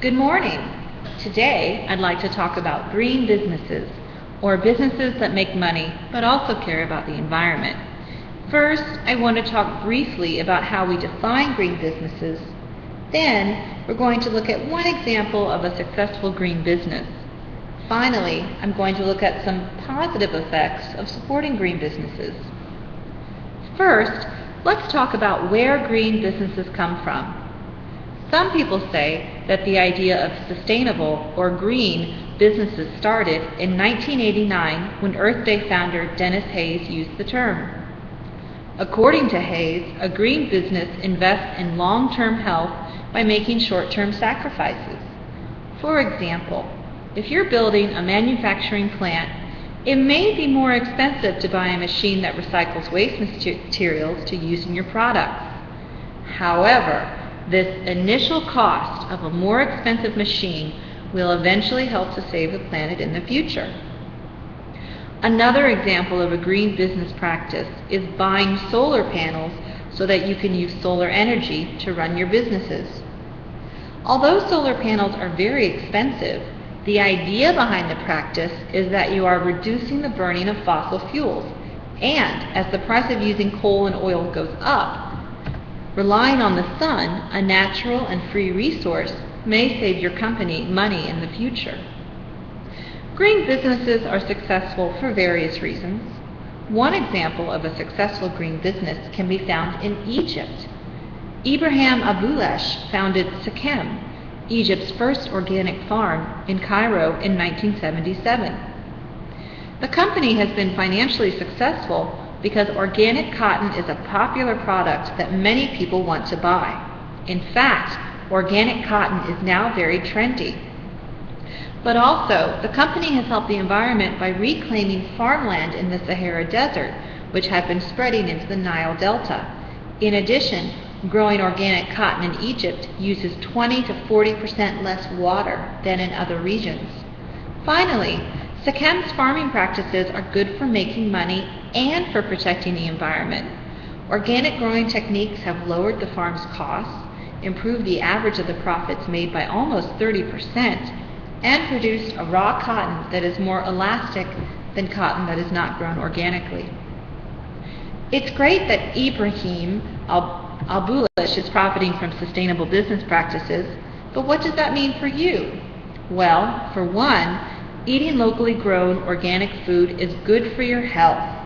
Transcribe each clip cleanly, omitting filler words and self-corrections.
Good morning. Today, I'd like to talk about green businesses, or businesses that make money but also care about the environment. First, I want to talk briefly about how we define green businesses. Then, we're going to look at one example of a successful green business. Finally, I'm going to look at some positive effects of supporting green businesses. First, let's talk about where green businesses come from. Some people say that the idea of sustainable or green businesses started in 1989 when Earth Day founder Dennis Hayes used the term. According to Hayes, a green business invests in long-term health by making short-term sacrifices. For example, if you're building a manufacturing plant, it may be more expensive to buy a machine that recycles waste materials to use in your products. However, this initial cost of a more expensive machine will eventually help to save the planet in the future. Another example of a green business practice is buying solar panels so that you can use solar energy to run your businesses. Although solar panels are very expensive, the idea behind the practice is that you are reducing the burning of fossil fuels, and as the price of using coal and oil goes up, relying on the sun, a natural and free resource, may save your company money in the future. Green businesses are successful for various reasons. One example of a successful green business can be found in Egypt. Ibrahim Aboulesh founded Sekem, Egypt's first organic farm, in Cairo in 1977. The company has been financially successful because organic cotton is a popular product that many people want to buy. In fact, organic cotton is now very trendy. But also, the company has helped the environment by reclaiming farmland in the Sahara Desert, which had been spreading into the Nile Delta. In addition, growing organic cotton in Egypt uses 20 to 40% less water than in other regions. Finally, Sekem's farming practices are good for making money and for protecting the environment. Organic growing techniques have lowered the farm's costs, improved the average of the profits made by almost 30%, and produced a raw cotton that is more elastic than cotton that is not grown organically. It's great that Ibrahim Aboulesh is profiting from sustainable business practices, but what does that mean for you? Well, for one, eating locally grown organic food is good for your health.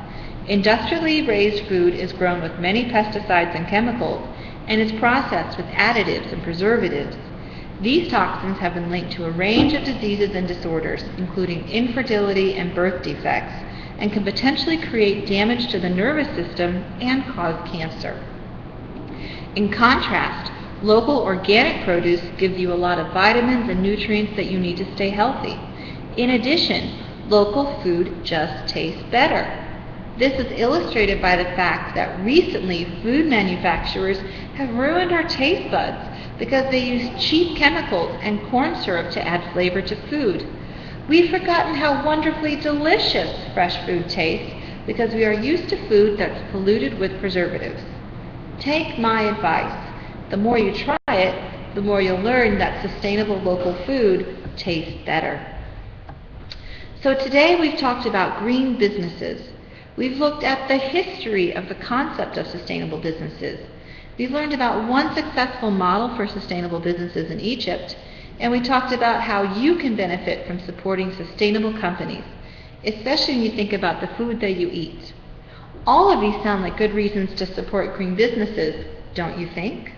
Industrially raised food is grown with many pesticides and chemicals and is processed with additives and preservatives. These toxins have been linked to a range of diseases and disorders, including infertility and birth defects, and can potentially create damage to the nervous system and cause cancer. In contrast, local organic produce gives you a lot of vitamins and nutrients that you need to stay healthy. In addition, local food just tastes better. This is illustrated by the fact that recently food manufacturers have ruined our taste buds because they use cheap chemicals and corn syrup to add flavor to food. We've forgotten how wonderfully delicious fresh food tastes because we are used to food that's polluted with preservatives. Take my advice. The more you try it, the more you'll learn that sustainable local food tastes better. So today we've talked about green businesses. We've looked at the history of the concept of sustainable businesses. We've learned about one successful model for sustainable businesses in Egypt, and we talked about how you can benefit from supporting sustainable companies, especially when you think about the food that you eat. All of these sound like good reasons to support green businesses, don't you think?